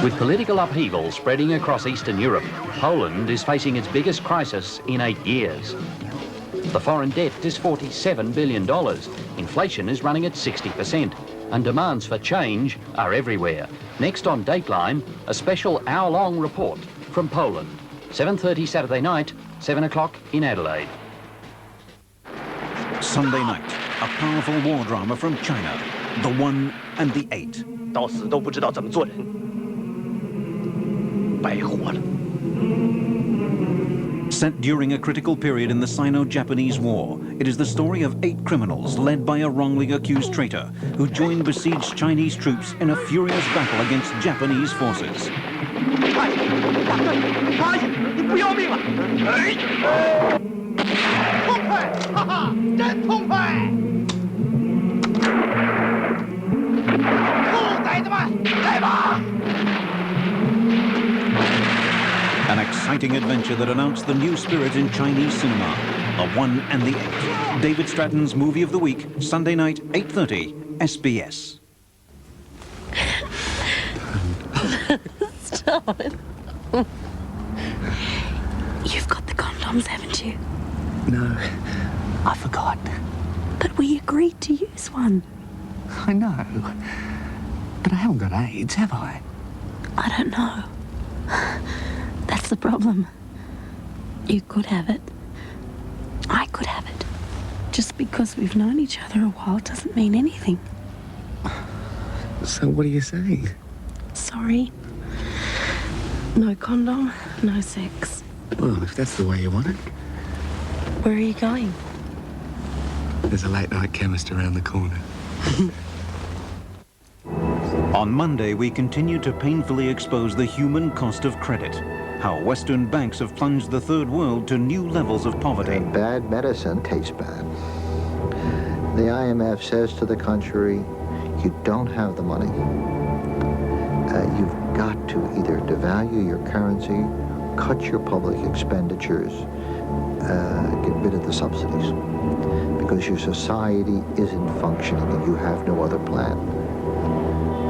With political upheaval spreading across Eastern Europe, Poland is facing its biggest crisis in 8 years. The foreign debt is $47 billion, inflation is running at 60%, and demands for change are everywhere. Next on Dateline, a special hour-long report from Poland. 7:30 Saturday night, 7 o'clock in Adelaide. Sunday night, a powerful war drama from China, The One and the Eight. 到死都不知道怎么做人，白活了。 Set during a critical period in the Sino-Japanese War, it is the story of 8 criminals led by a wrongly accused traitor who joined besieged Chinese troops in a furious battle against Japanese forces. 你不要命了？痛快，哈哈，真痛快！兔崽子们，来吧！ An exciting adventure that announced the new spirit in Chinese cinema, The One and the Eight. David Stratton's Movie of the Week, Sunday night, 8:30, SBS. Stop it. You've got the condoms, haven't you? No, I forgot. But we agreed to use one. I know, but I haven't got AIDS, have I? I don't know. That's the problem. You could have it. I could have it. Just because we've known each other a while doesn't mean anything. So what are you saying? Sorry. No condom, no sex. Well, if that's the way you want it. Where are you going? There's a late-night chemist around the corner. On Monday, we continue to painfully expose the human cost of credit. How Western banks have plunged the third world to new levels of poverty. Bad medicine tastes bad. The IMF says to the contrary, you don't have the money. You've got to either devalue your currency, cut your public expenditures, get rid of the subsidies, because your society isn't functioning and you have no other plan.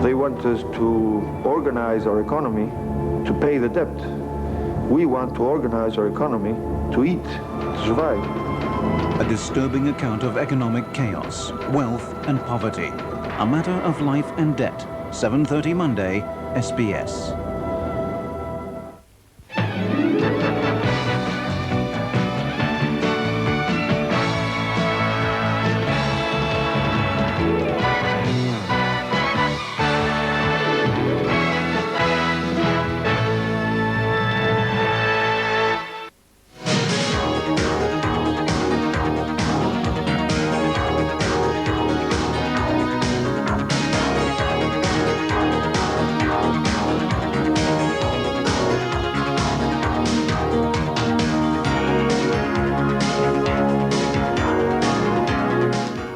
They want us to organize our economy to pay the debt. We want to organize our economy to eat, to survive. A disturbing account of economic chaos, wealth and poverty. A matter of life and debt. 7:30 Monday, SBS.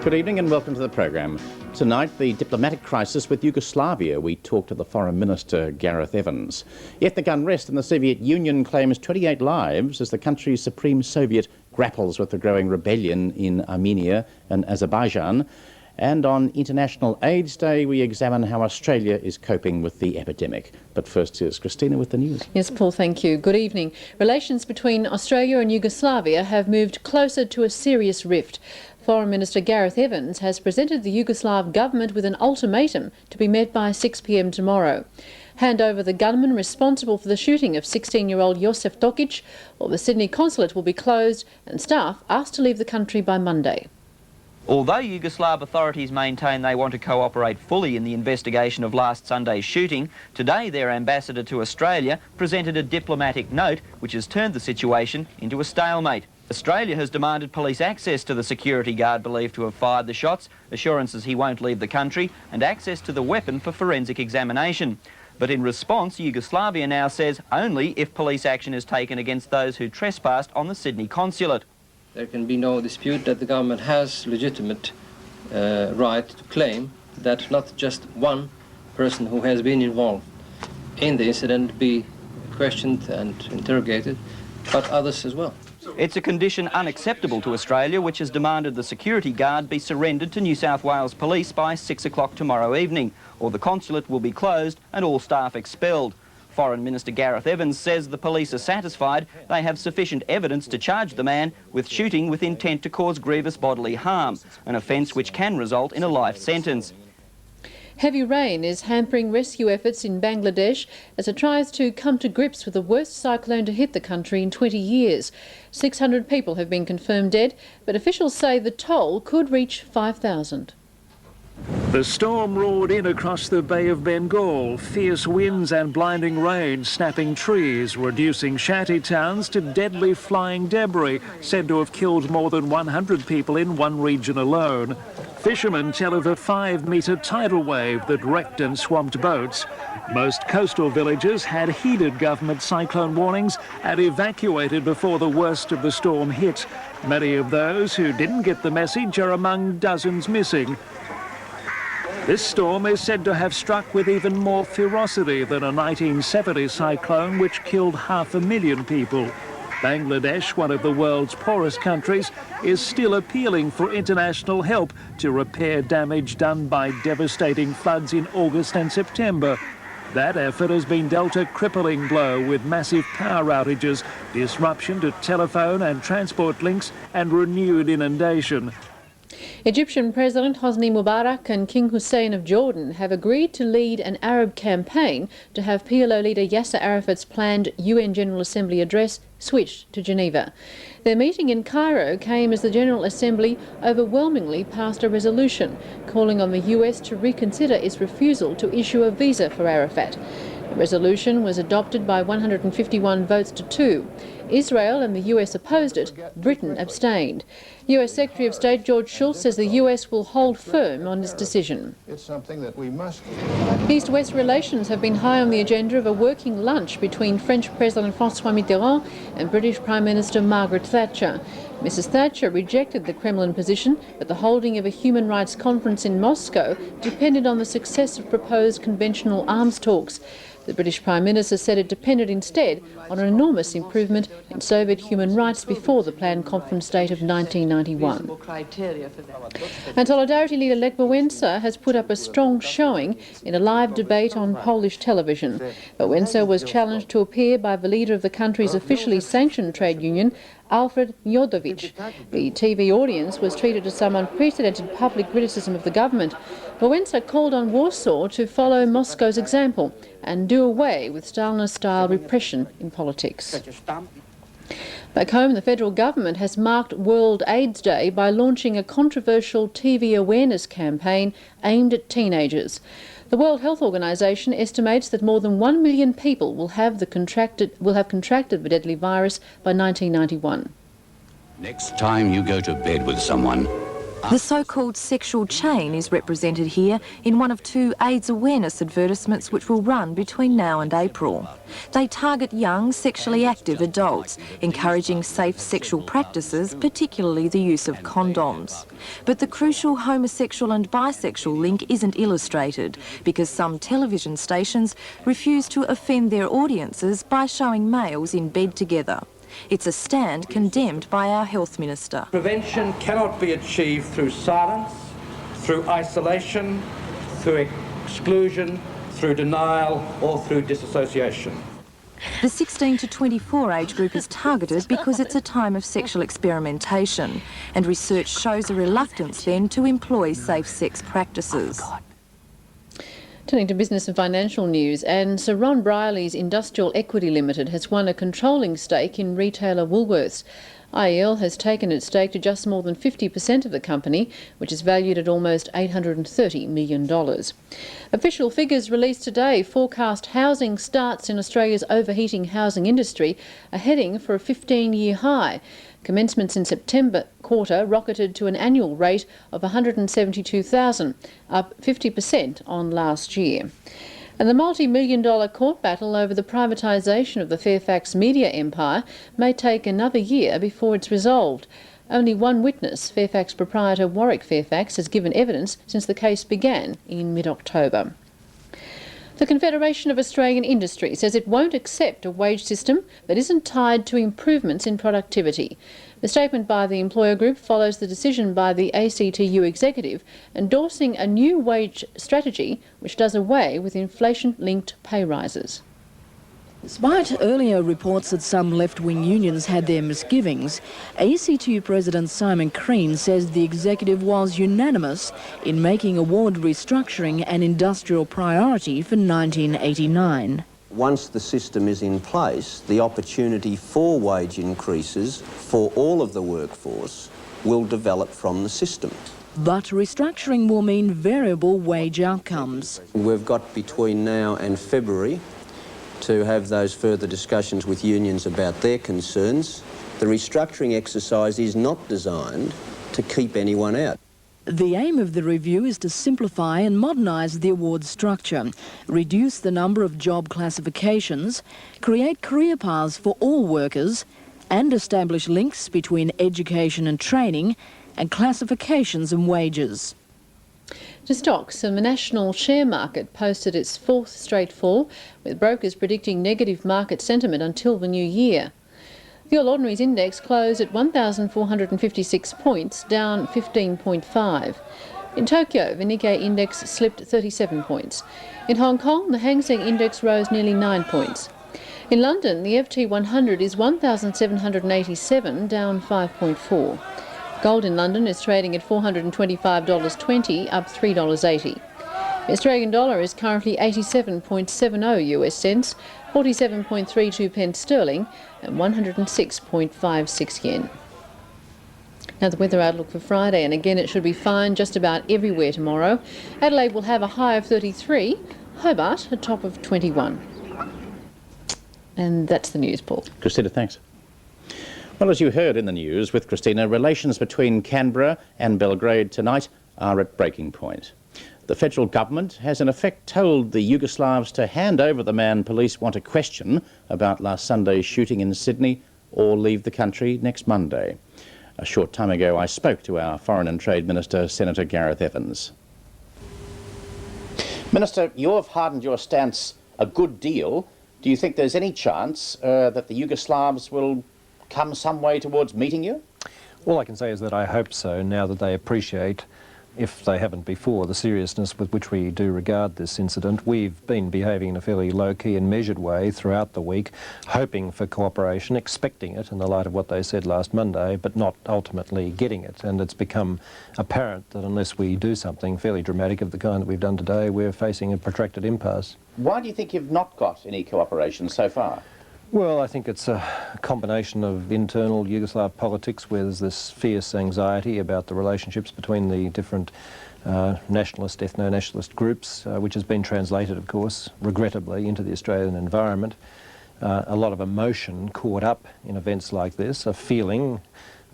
Good evening and welcome to the program. Tonight, the diplomatic crisis with Yugoslavia. We talk to the Foreign Minister, Gareth Evans. Ethnic unrest in the Soviet Union claims 28 lives as the country's Supreme Soviet grapples with the growing rebellion in Armenia and Azerbaijan. And on International AIDS Day, we examine how Australia is coping with the epidemic. But first, here's Christina with the news. Yes, Paul, thank you. Good evening. Relations between Australia and Yugoslavia have moved closer to a serious rift. Foreign Minister Gareth Evans has presented the Yugoslav government with an ultimatum to be met by 6 p.m. tomorrow. Hand over the gunman responsible for the shooting of 16-year-old Josef Tokic, or the Sydney consulate will be closed and staff asked to leave the country by Monday. Although Yugoslav authorities maintain they want to cooperate fully in the investigation of last Sunday's shooting, today their ambassador to Australia presented a diplomatic note which has turned the situation into a stalemate. Australia has demanded police access to the security guard believed to have fired the shots, assurances he won't leave the country, and access to the weapon for forensic examination. But in response, Yugoslavia now says only if police action is taken against those who trespassed on the Sydney consulate. There can be no dispute that the government has legitimate right to claim that not just one person who has been involved in the incident be questioned and interrogated, but others as well. It's a condition unacceptable to Australia, which has demanded the security guard be surrendered to New South Wales Police by 6 o'clock tomorrow evening, or the consulate will be closed and all staff expelled. Foreign Minister Gareth Evans says the police are satisfied they have sufficient evidence to charge the man with shooting with intent to cause grievous bodily harm, an offence which can result in a life sentence. Heavy rain is hampering rescue efforts in Bangladesh as it tries to come to grips with the worst cyclone to hit the country in 20 years. 600 people have been confirmed dead, but officials say the toll could reach 5,000. The storm roared in across the Bay of Bengal, fierce winds and blinding rain snapping trees, reducing shanty towns to deadly flying debris, said to have killed more than 100 people in one region alone. Fishermen tell of a 5-metre tidal wave that wrecked and swamped boats. Most coastal villages had heeded government cyclone warnings and evacuated before the worst of the storm hit. Many of those who didn't get the message are among dozens missing. This storm is said to have struck with even more ferocity than a 1970 cyclone which killed 500,000 people. Bangladesh, one of the world's poorest countries, is still appealing for international help to repair damage done by devastating floods in August and September. That effort has been dealt a crippling blow with massive power outages, disruption to telephone and transport links and renewed inundation. Egyptian President Hosni Mubarak and King Hussein of Jordan have agreed to lead an Arab campaign to have PLO leader Yasser Arafat's planned UN General Assembly address switched to Geneva. Their meeting in Cairo came as the General Assembly overwhelmingly passed a resolution calling on the US to reconsider its refusal to issue a visa for Arafat. The resolution was adopted by 151 votes to 2. Israel and the US opposed it. Britain abstained. US Secretary of State George Shultz says the US will hold firm on its decision. It's something that we must. East-West relations have been high on the agenda of a working lunch between French President François Mitterrand and British Prime Minister Margaret Thatcher. Mrs Thatcher rejected the Kremlin position that the holding of a human rights conference in Moscow depended on the success of proposed conventional arms talks. The British Prime Minister said it depended instead on an enormous improvement in Soviet human rights before the planned conference date of 1991. And Solidarity leader Lech Wałęsa has put up a strong showing in a live debate on Polish television. Wałęsa was challenged to appear by the leader of the country's officially sanctioned trade union, Alfred Miodowicz. The TV audience was treated to some unprecedented public criticism of the government. Wałęsa called on Warsaw to follow Moscow's example and do away with Stalinist-style repression in politics. Back home, the federal government has marked World AIDS Day by launching a controversial TV awareness campaign aimed at teenagers. The World Health Organization estimates that more than 1 million people will have contracted the deadly virus by 1991. Next time you go to bed with someone, the so-called sexual chain is represented here in one of 2 AIDS awareness advertisements which will run between now and April. They target young, sexually active adults, encouraging safe sexual practices, particularly the use of condoms. But the crucial homosexual and bisexual link isn't illustrated because some television stations refuse to offend their audiences by showing males in bed together. It's a stand condemned by our health minister. Prevention cannot be achieved through silence, through isolation, through exclusion, through denial or through disassociation. The 16 to 24 age group is targeted because it's a time of sexual experimentation, and research shows a reluctance then to employ safe sex practices. Turning to business and financial news, and Sir Ron Brierley's Industrial Equity Limited has won a controlling stake in retailer Woolworths. IEL has taken its stake to just more than 50% of the company, which is valued at almost $830 million. Official figures released today forecast housing starts in Australia's overheating housing industry are heading for a 15-year high. Commencements in September quarter rocketed to an annual rate of 172,000, up 50% on last year. And the multi-million-dollar court battle over the privatisation of the Fairfax media empire may take another year before it's resolved. Only one witness, Fairfax proprietor Warwick Fairfax, has given evidence since the case began in mid-October. The Confederation of Australian Industry says it won't accept a wage system that isn't tied to improvements in productivity. The statement by the employer group follows the decision by the ACTU executive endorsing a new wage strategy which does away with inflation-linked pay rises. Despite earlier reports that some left-wing unions had their misgivings, ACTU President Simon Crean says the executive was unanimous in making award restructuring an industrial priority for 1989. Once the system is in place, the opportunity for wage increases for all of the workforce will develop from the system. But restructuring will mean variable wage outcomes. We've got between now and February to have those further discussions with unions about their concerns. The restructuring exercise is not designed to keep anyone out. The aim of the review is to simplify and modernise the award structure, reduce the number of job classifications, create career paths for all workers, and establish links between education and training and classifications and wages. To stocks, the national share market posted its fourth straight fall, with brokers predicting negative market sentiment until the new year. The All Ordinaries Index closed at 1,456 points, down 15.5. In Tokyo, the Nikkei Index slipped 37 points. In Hong Kong, the Hang Seng Index rose nearly 9 points. In London, the FT100 is 1,787, down 5.4. Gold in London is trading at $425.20, up $3.80. The Australian dollar is currently 87.70 US cents, 47.32 pence sterling, and 106.56 yen. Now the weather outlook for Friday, and again it should be fine just about everywhere tomorrow. Adelaide will have a high of 33, Hobart a top of 21. And that's the news, Paul. Christina, thanks. Well, as you heard in the news with Christina, relations between Canberra and Belgrade tonight are at breaking point. The federal government has in effect told the Yugoslavs to hand over the man police want to question about last Sunday's shooting in Sydney or leave the country next Monday. A short time ago I spoke to our Foreign and Trade Minister, Senator Gareth Evans. Minister, you have hardened your stance a good deal. Do you think there's any chance that the Yugoslavs will come some way towards meeting you? All I can say is that I hope so, now that they appreciate, if they haven't before, the seriousness with which we do regard this incident. We've been behaving in a fairly low-key and measured way throughout the week, hoping for cooperation, expecting it in the light of what they said last Monday, but not ultimately getting it. And it's become apparent that unless we do something fairly dramatic of the kind that we've done today, we're facing a protracted impasse. Why do you think you've not got any cooperation so far? Well, I think it's a combination of internal Yugoslav politics where there's this fierce anxiety about the relationships between the different nationalist, ethno-nationalist groups, which has been translated, of course, regrettably, into the Australian environment. A lot of emotion caught up in events like this, a feeling,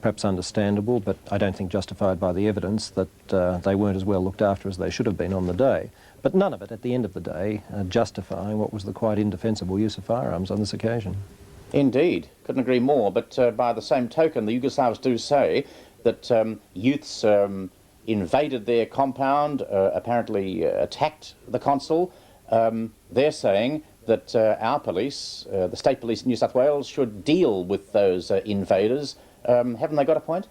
perhaps understandable, but I don't think justified by the evidence, that they weren't as well looked after as they should have been on the day. But none of it, at the end of the day, justifying what was the quite indefensible use of firearms on this occasion. Indeed, couldn't agree more, but by the same token, the Yugoslavs do say that youths invaded their compound, apparently attacked the consul. They're saying that our police, the state police in New South Wales, should deal with those invaders. Haven't they got a point?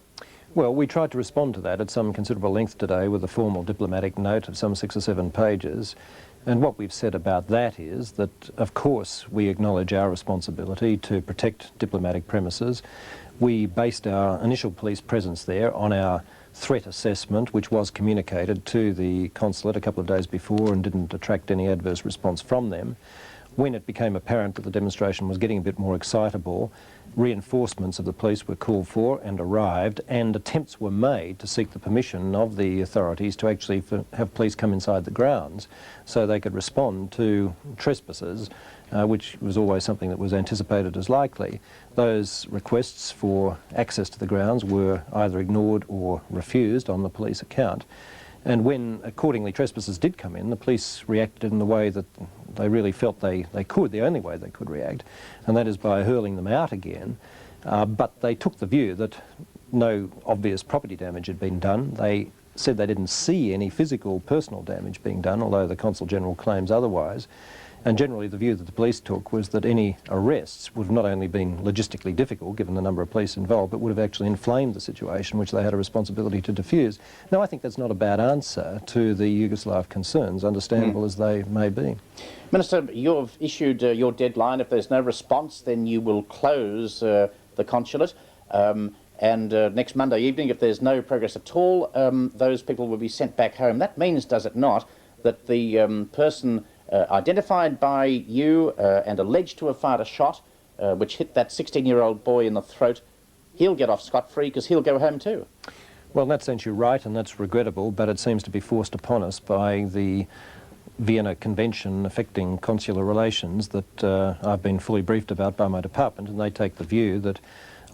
Well, we tried to respond to that at some considerable length today with a formal diplomatic note of some 6 or 7 pages. And what we've said about that is that, of course, we acknowledge our responsibility to protect diplomatic premises. We based our initial police presence there on our threat assessment, which was communicated to the consulate a couple of days before and didn't attract any adverse response from them. When it became apparent that the demonstration was getting a bit more excitable, reinforcements of the police were called for and arrived, and attempts were made to seek the permission of the authorities to actually have police come inside the grounds so they could respond to trespassers, which was always something that was anticipated as likely. Those requests for access to the grounds were either ignored or refused on the police account. And when, accordingly, trespassers did come in, the police reacted in the way that they really felt they could, the only way they could react, and that is by hurling them out again. But they took the view that no obvious property damage had been done. They said they didn't see any physical personal damage being done, although the Consul General claims otherwise. And generally the view that the police took was that any arrests would have not only been logistically difficult, given the number of police involved, but would have actually inflamed the situation, which they had a responsibility to diffuse. Now, I think that's not a bad answer to the Yugoslav concerns, understandable as they may be. Minister, you've issued your deadline. If there's no response, then you will close the consulate. Next Monday evening, if there's no progress at all, those people will be sent back home. That means, does it not, that the person identified by you and alleged to have fired a shot which hit that 16-year-old boy in the throat, he'll get off scot-free because he'll go home too? Well, in that sense you're right, and that's regrettable, but it seems to be forced upon us by the Vienna Convention affecting consular relations that I've been fully briefed about by my department, and they take the view that,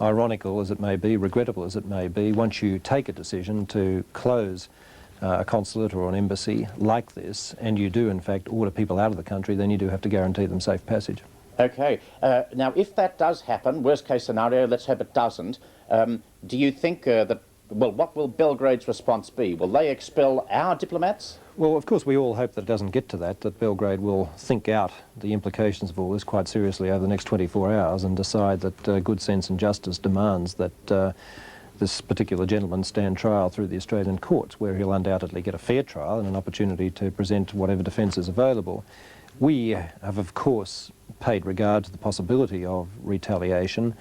ironical as it may be, regrettable as it may be, once you take a decision to close a consulate or an embassy like this, and you do in fact order people out of the country, then you do have to guarantee them safe passage. Okay. Now, if that does happen, worst case scenario, let's hope it doesn't, do you think that, well, what will Belgrade's response be? Will they expel our diplomats? Well, of course we all hope that it doesn't get to that Belgrade will think out the implications of all this quite seriously over the next 24 hours and decide that good sense and justice demands that this particular gentleman stand trial through the Australian courts, where he'll undoubtedly get a fair trial and an opportunity to present whatever defence is available. We have, of course, paid regard to the possibility of retaliation.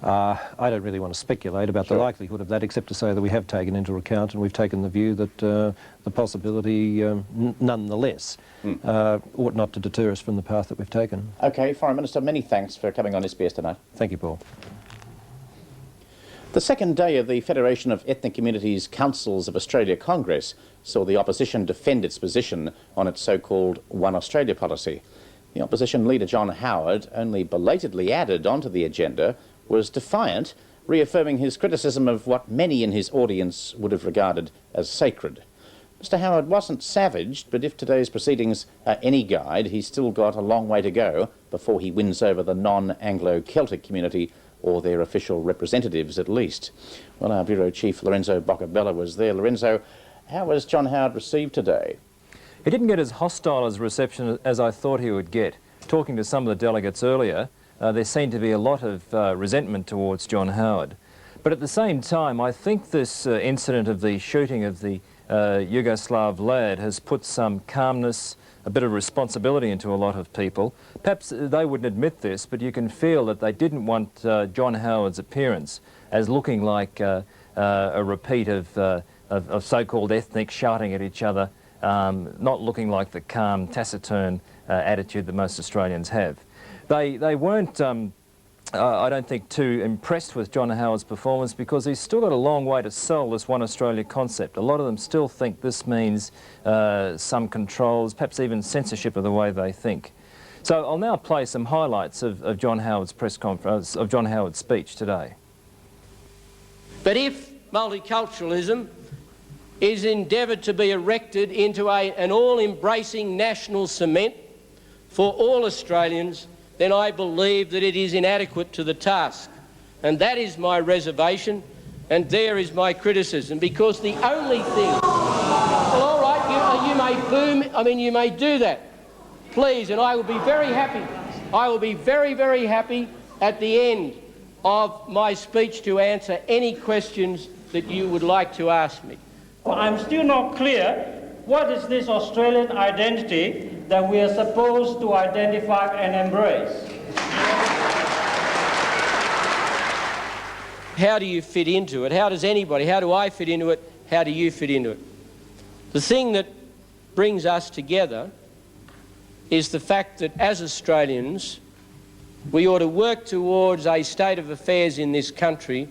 I don't really want to speculate about the likelihood of that, except to say that we have taken into account, and we've taken the view that the possibility, nonetheless, ought not to deter us from the path that we've taken. Okay, Foreign Minister, many thanks for coming on SBS tonight. Thank you, Paul. The second day of the Federation of Ethnic Communities Councils of Australia Congress saw the opposition defend its position on its so-called One Australia policy. The opposition leader, John Howard, only belatedly added onto the agenda, was defiant, reaffirming his criticism of what many in his audience would have regarded as sacred. Mr. Howard wasn't savaged, but if today's proceedings are any guide, he's still got a long way to go before he wins over the non-Anglo-Celtic community, or their official representatives at least. Well, our Bureau Chief Lorenzo Boccabella was there. Lorenzo, how was John Howard received today? He didn't get as hostile as reception as I thought he would get. Talking to some of the delegates earlier, there seemed to be a lot of resentment towards John Howard. But at the same time, I think this incident of the shooting of the Yugoslav lad has put some calmness, a bit of responsibility into a lot of people. Perhaps they wouldn't admit this, but you can feel that they didn't want John Howard's appearance as looking like a repeat of so-called ethnics shouting at each other, not looking like the calm, taciturn attitude that most Australians have. They weren't, I don't think, too impressed with John Howard's performance, because he's still got a long way to sell this One Australia concept. A lot of them still think this means some controls, perhaps even censorship of the way they think. So I'll now play some highlights of John Howard's press conference, of John Howard's speech today. But if multiculturalism is endeavoured to be erected into an all-embracing national cement for all Australians, then I believe that it is inadequate to the task. And that is my reservation, and there is my criticism, because the only thing... Well, all right, you may boom, I mean, you may do that, please, and I will be very happy. I will be very, very happy at the end of my speech to answer any questions that you would like to ask me. I'm still not clear, what is this Australian identity that we are supposed to identify and embrace? How do you fit into it? How does anybody, how do I fit into it? How do you fit into it? The thing that brings us together is the fact that as Australians, we ought to work towards a state of affairs in this country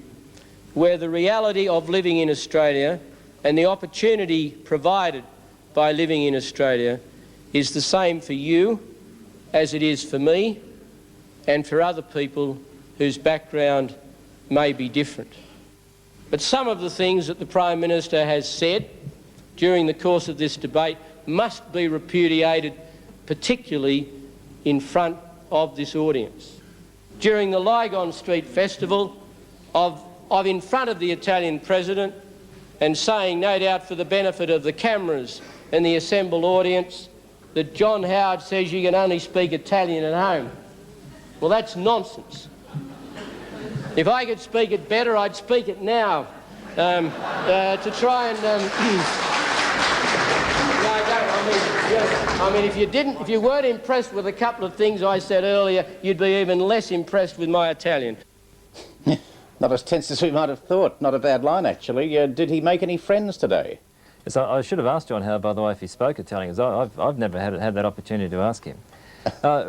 where the reality of living in Australia and the opportunity provided by living in Australia is the same for you as it is for me and for other people whose background may be different. But some of the things that the Prime Minister has said during the course of this debate must be repudiated, particularly in front of this audience. During the Lygon Street Festival, in front of the Italian President and saying, no doubt for the benefit of the cameras and the assembled audience, that John Howard says you can only speak Italian at home. Well, that's nonsense. If I could speak it better, I'd speak it now. To try and... No, I mean, if you weren't impressed with a couple of things I said earlier, you'd be even less impressed with my Italian. Not as tense as we might have thought. Not a bad line, actually. Did he make any friends today? Yes, I should have asked John Howard, by the way, if he spoke Italian, because I've never had that opportunity to ask him.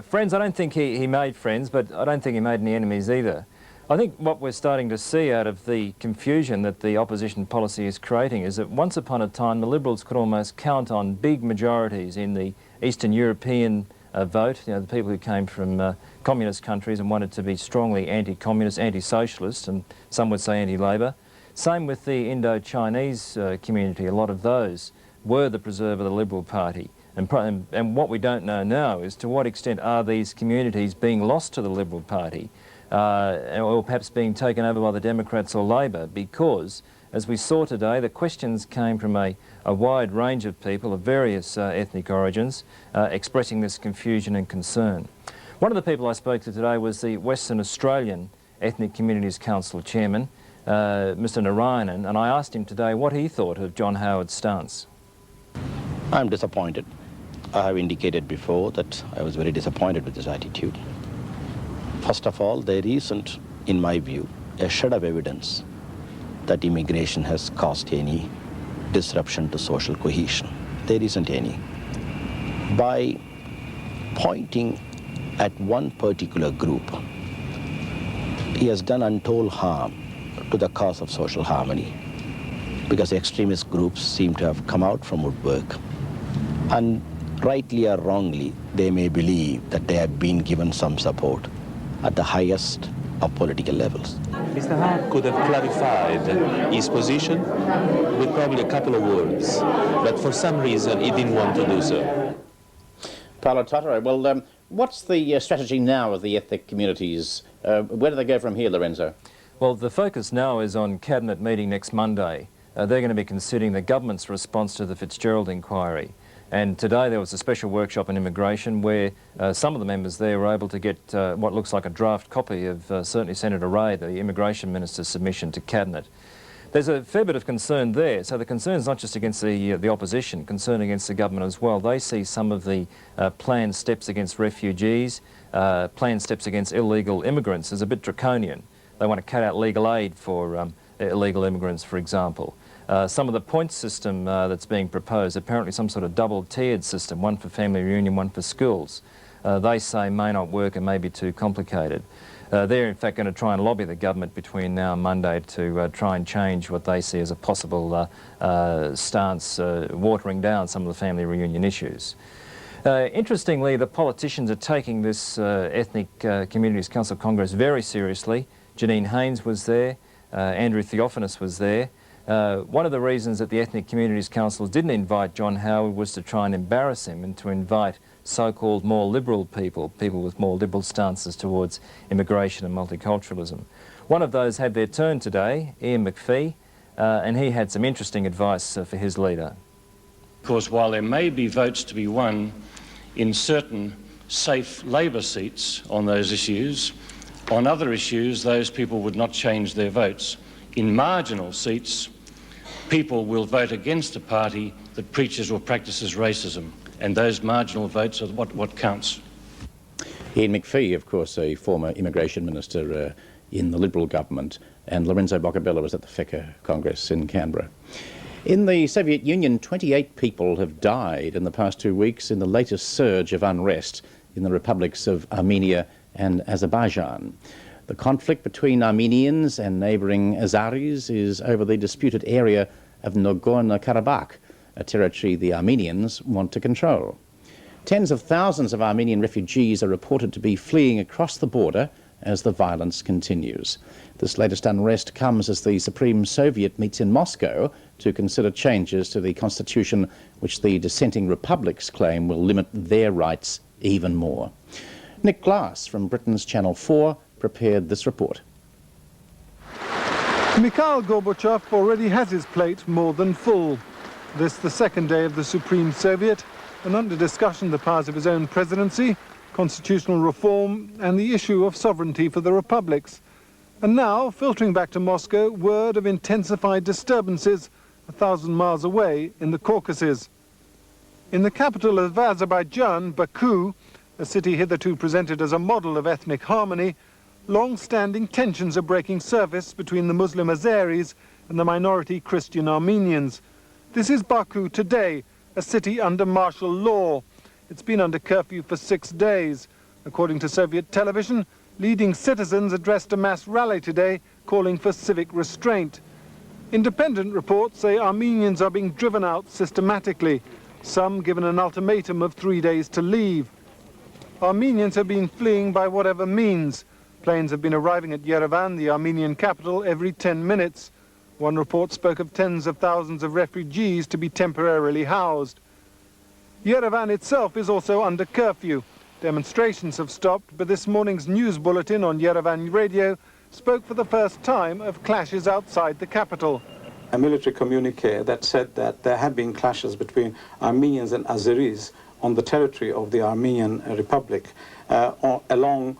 Friends, I don't think he made friends, but I don't think he made any enemies either. I think what we're starting to see out of the confusion that the opposition policy is creating is that once upon a time the Liberals could almost count on big majorities in the Eastern European vote, you know, the people who came from communist countries and wanted to be strongly anti-communist, anti-socialist, and some would say anti-Labour. Same with the Indo-Chinese community. A lot of those were the preserve of the Liberal Party. And what we don't know now is to what extent are these communities being lost to the Liberal Party, or perhaps being taken over by the Democrats or Labor, because, as we saw today, the questions came from a wide range of people of various ethnic origins expressing this confusion and concern. One of the people I spoke to today was the Western Australian Ethnic Communities Council Chairman, Mr. Narayanan, and I asked him today what he thought of John Howard's stance. I'm disappointed. I have indicated before that I was very disappointed with his attitude. First of all, there isn't, in my view, a shred of evidence that immigration has caused any disruption to social cohesion. There isn't any. By pointing at one particular group, he has done untold harm to the cause of social harmony, because extremist groups seem to have come out from woodwork, and rightly or wrongly, they may believe that they have been given some support at the highest of political levels. Mr. Howard could have clarified his position with probably a couple of words, but for some reason he didn't want to do so. Paolo Totaro, well, what's the strategy now of the ethnic communities? Where do they go from here, Lorenzo? Well, the focus now is on Cabinet meeting next Monday. They're going to be considering the government's response to the Fitzgerald inquiry. And today there was a special workshop on immigration where some of the members there were able to get what looks like a draft copy of certainly Senator Ray, the Immigration Minister's submission to Cabinet. There's a fair bit of concern there. So the concern is not just against the opposition, concern against the government as well. They see some of the planned steps against refugees, planned steps against illegal immigrants as a bit draconian. They want to cut out legal aid for illegal immigrants, for example. Some of the points system that's being proposed, apparently some sort of double-tiered system, one for family reunion, one for schools, they say may not work and may be too complicated. They're in fact going to try and lobby the government between now and Monday to try and change what they see as a possible stance, watering down some of the family reunion issues. Interestingly, the politicians are taking this Ethnic Communities Council Congress very seriously. Janine Haynes was there, Andrew Theophanous was there. One of the reasons that the Ethnic Communities Council didn't invite John Howard was to try and embarrass him and to invite so-called more liberal people, people with more liberal stances towards immigration and multiculturalism. One of those had their turn today, Ian McPhee, and he had some interesting advice for his leader. Because while there may be votes to be won in certain safe Labor seats on those issues, on other issues those people would not change their votes. In marginal seats, people will vote against a party that preaches or practices racism, and those marginal votes are what counts. Ian McPhee, of course, a former immigration minister in the Liberal government, and Lorenzo Boccabella was at the FECA Congress in Canberra. In the Soviet Union, 28 people have died in the past 2 weeks in the latest surge of unrest in the republics of Armenia and Azerbaijan. The conflict between Armenians and neighbouring Azeris is over the disputed area of Nagorno-Karabakh, a territory the Armenians want to control. Tens of thousands of Armenian refugees are reported to be fleeing across the border as the violence continues. This latest unrest comes as the Supreme Soviet meets in Moscow to consider changes to the constitution which the dissenting republics claim will limit their rights even more. Nick Glass from Britain's Channel 4 prepared this report. Mikhail Gorbachev already has his plate more than full. This the second day of the Supreme Soviet, and under discussion the powers of his own presidency, constitutional reform and the issue of sovereignty for the republics. And now, filtering back to Moscow, word of intensified disturbances 1,000 miles away in the Caucasus. In the capital of Azerbaijan, Baku, a city hitherto presented as a model of ethnic harmony, long-standing tensions are breaking surface between the Muslim Azeris and the minority Christian Armenians. This is Baku today, a city under martial law. It's been under curfew for 6 days. According to Soviet television, leading citizens addressed a mass rally today calling for civic restraint. Independent reports say Armenians are being driven out systematically, some given an ultimatum of 3 days to leave. Armenians have been fleeing by whatever means. Planes have been arriving at Yerevan, the Armenian capital, every 10 minutes. One report spoke of tens of thousands of refugees to be temporarily housed. Yerevan itself is also under curfew. Demonstrations have stopped, but this morning's news bulletin on Yerevan radio spoke for the first time of clashes outside the capital. A military communique that said that there had been clashes between Armenians and Azeris on the territory of the Armenian Republic along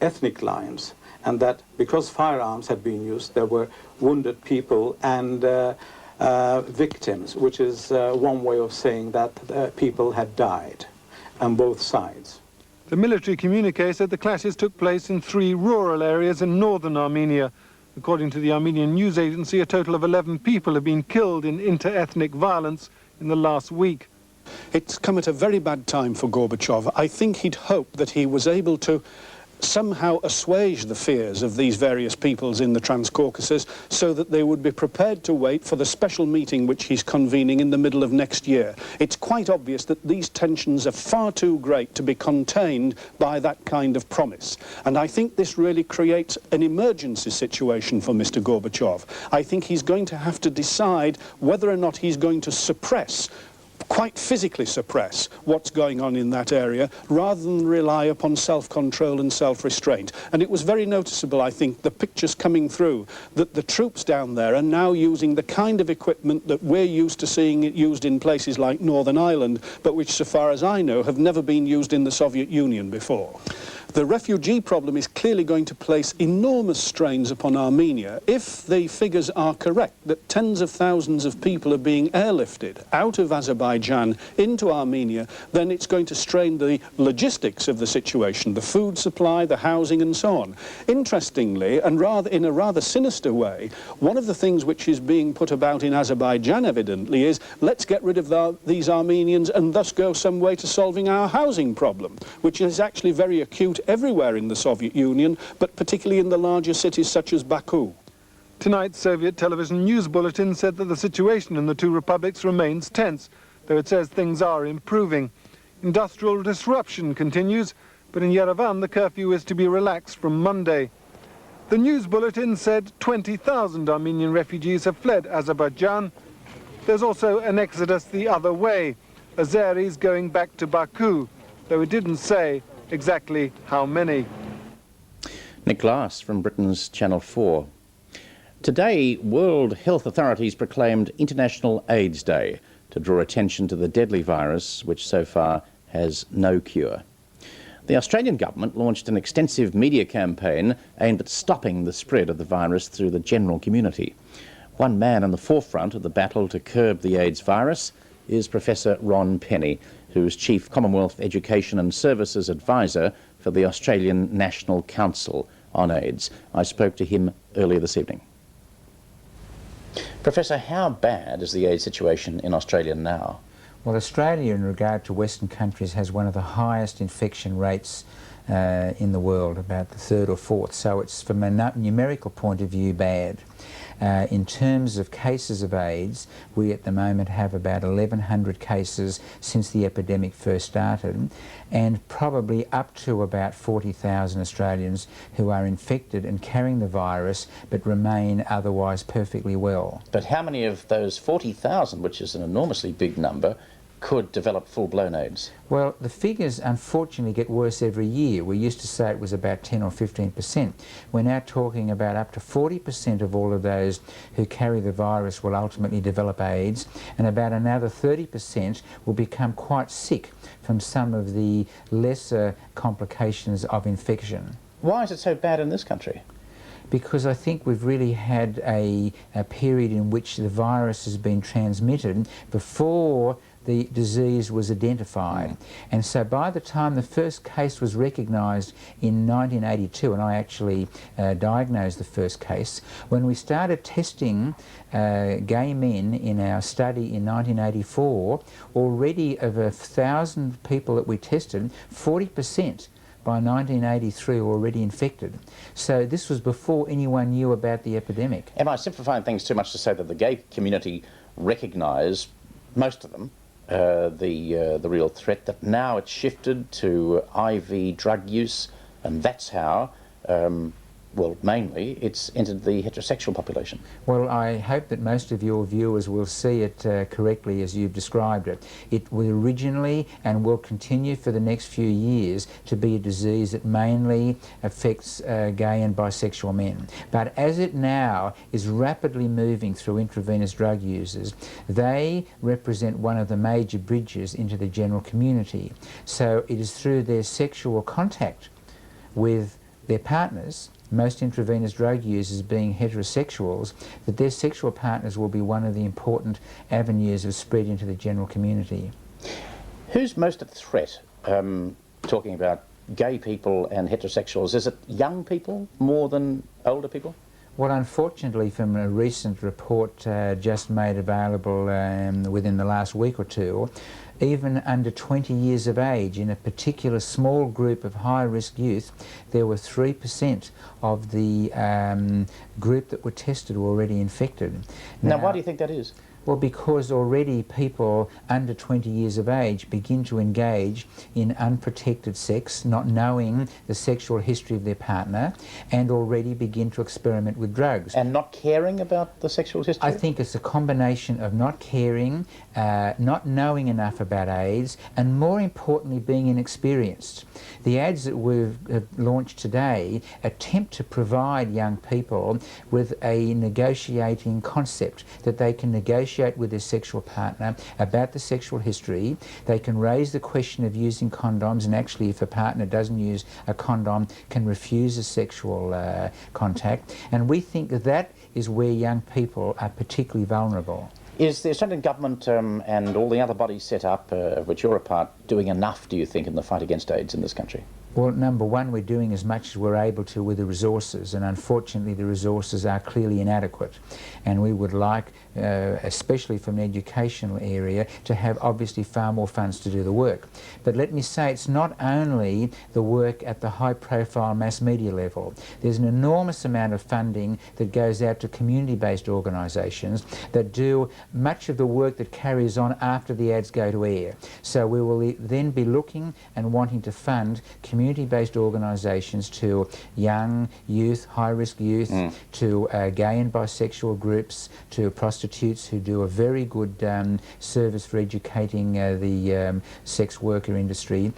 ethnic lines, and that because firearms had been used, there were wounded people and victims, which is one way of saying that people had died on both sides. The military communique said the clashes took place in 3 rural areas in northern Armenia. According to the Armenian news agency, a total of 11 people have been killed in inter-ethnic violence in the last week. It's come at a very bad time for Gorbachev. I think he'd hoped that he was able to somehow assuage the fears of these various peoples in the Transcaucasus so that they would be prepared to wait for the special meeting which he's convening in the middle of next year. It's quite obvious that these tensions are far too great to be contained by that kind of promise. And I think this really creates an emergency situation for Mr. Gorbachev. I think he's going to have to decide whether or not he's going to suppress, quite physically suppress, what's going on in that area rather than rely upon self-control and self-restraint. And it was very noticeable, I think, the pictures coming through, that the troops down there are now using the kind of equipment that we're used to seeing it used in places like Northern Ireland, but which, so far as I know, have never been used in the Soviet Union before. The refugee problem is clearly going to place enormous strains upon Armenia. If the figures are correct, that tens of thousands of people are being airlifted out of Azerbaijan into Armenia, then it's going to strain the logistics of the situation, the food supply, the housing and so on. Interestingly, and in a rather sinister way, one of the things which is being put about in Azerbaijan evidently is, let's get rid of these Armenians and thus go some way to solving our housing problem, which is actually very acute everywhere in the Soviet Union, but particularly in the larger cities such as Baku. Tonight's Soviet television news bulletin said that the situation in the 2 republics remains tense, though it says things are improving. Industrial disruption continues, but in Yerevan the curfew is to be relaxed from Monday. The news bulletin said 20,000 Armenian refugees have fled Azerbaijan. There's also an exodus the other way, Azeris going back to Baku, though it didn't say exactly how many. Nick Glass from Britain's Channel 4. Today, World Health Authorities proclaimed International AIDS Day to draw attention to the deadly virus, which so far has no cure. The Australian government launched an extensive media campaign aimed at stopping the spread of the virus through the general community. One man on the forefront of the battle to curb the AIDS virus is Professor Ron Penny, who's Chief Commonwealth Education and Services Advisor for the Australian National Council on AIDS. I spoke to him earlier this evening. Professor, how bad is the AIDS situation in Australia now? Well, Australia, in regard to Western countries, has one of the highest infection rates in the world, about the 3rd or 4th, so it's, from a numerical point of view, bad. In terms of cases of AIDS, we at the moment have about 1,100 cases since the epidemic first started, and probably up to about 40,000 Australians who are infected and carrying the virus but remain otherwise perfectly well. But how many of those 40,000, which is an enormously big number, could develop full-blown AIDS? Well, the figures unfortunately get worse every year. We used to say it was about 10 or 15%. We're now talking about up to 40% of all of those who carry the virus will ultimately develop AIDS, and about another 30% will become quite sick from some of the lesser complications of infection. Why is it so bad in this country? Because I think we've really had a period in which the virus has been transmitted before the disease was identified. And so by the time the first case was recognised in 1982, and I actually diagnosed the first case, when we started testing gay men in our study in 1984, already of 1,000 people that we tested, 40% by 1983 were already infected. So this was before anyone knew about the epidemic. Am I simplifying things too much to say that the gay community recognise, most of them, the real threat, that now it's shifted to IV drug use, and that's how, well, mainly, it's entered the heterosexual population? Well, I hope that most of your viewers will see it correctly as you've described it. It was originally and will continue for the next few years to be a disease that mainly affects gay and bisexual men. But as it now is rapidly moving through intravenous drug users, they represent one of the major bridges into the general community. So it is through their sexual contact with their partners, most intravenous drug users being heterosexuals, that their sexual partners will be one of the important avenues of spread into the general community. Who's most at threat, talking about gay people and heterosexuals? Is it young people more than older people? Well, unfortunately, from a recent report just made available within the last week or two, even under 20 years of age, in a particular small group of high-risk youth, there were 3% of the group that were tested were already infected. Now, why do you think that is? Well, because already people under 20 years of age begin to engage in unprotected sex, not knowing the sexual history of their partner, and already begin to experiment with drugs. And not caring about the sexual history? I think it's a combination of not caring, not knowing enough about AIDS, and more importantly, being inexperienced. The ads that we've launched today attempt to provide young people with a negotiating concept that they can negotiate with their sexual partner about the sexual history. They can raise the question of using condoms, and actually if a partner doesn't use a condom, can refuse a sexual contact. And we think that that is where young people are particularly vulnerable. Is the Australian government and all the other bodies set up, of which you're a part, doing enough, do you think, in the fight against AIDS in this country? Well, number one, we're doing as much as we're able to with the resources, and unfortunately the resources are clearly inadequate. And we would like, especially from an educational area, to have obviously far more funds to do the work. But let me say, it's not only the work at the high-profile mass media level. There's an enormous amount of funding that goes out to community-based organisations that do much of the work that carries on after the ads go to air. So we will then be looking and wanting to fund community-based organisations to young youth, high-risk youth, to gay and bisexual groups, to prostitutes who do a very good service for educating the sex worker industry.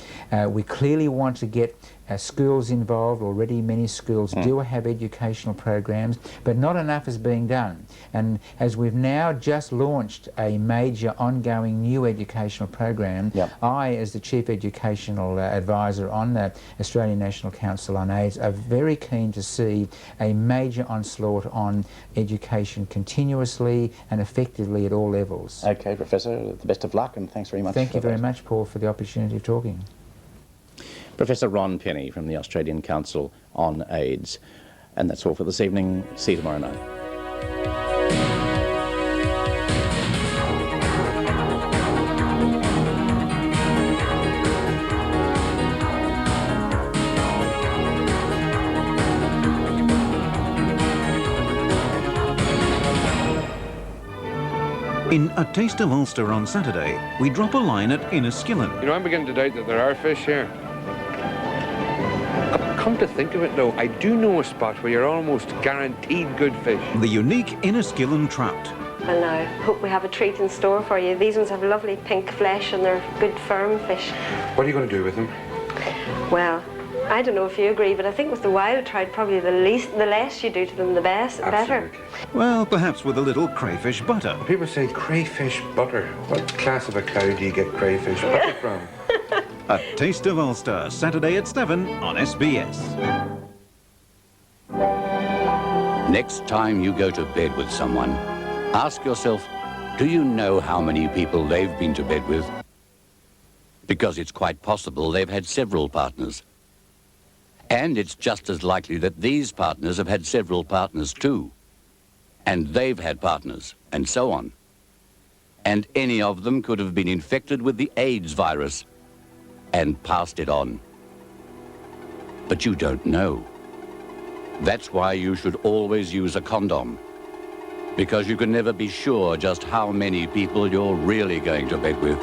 We clearly want to get schools involved. Already many schools do have educational programs, but not enough is being done. And as we've now just launched a major ongoing new educational program, I, as the Chief Educational Advisor on the Australian National Council on AIDS, are very keen to see a major onslaught on education continuously and effectively at all levels. Okay, Professor, the best of luck, and thanks very much. Thank you very much, Paul, for the opportunity of talking. Professor Ron Penny from the Australian Council on AIDS. And that's all for this evening. See you tomorrow night. In A Taste of Ulster on Saturday, we drop a line at Inniskillen. You know, I'm beginning to doubt that there are fish here. Come to think of it, though, I do know a spot where you're almost guaranteed good fish. The unique Inniskillen trout. Well, now, I hope we have a treat in store for you. These ones have lovely pink flesh and they're good firm fish. What are you going to do with them? Well, I don't know if you agree, but I think with the wild trout, probably the less you do to them, the better. Well, perhaps with a little crayfish butter. People say crayfish butter. What class of a cow do you get crayfish butter from? A Taste of Ulster, Saturday at 7 on SBS. Next time you go to bed with someone, ask yourself, do you know how many people they've been to bed with? Because it's quite possible they've had several partners. And it's just as likely that these partners have had several partners too. And they've had partners, and so on. And any of them could have been infected with the AIDS virus and passed it on. But you don't know. That's why you should always use a condom. Because you can never be sure just how many people you're really going to bed with.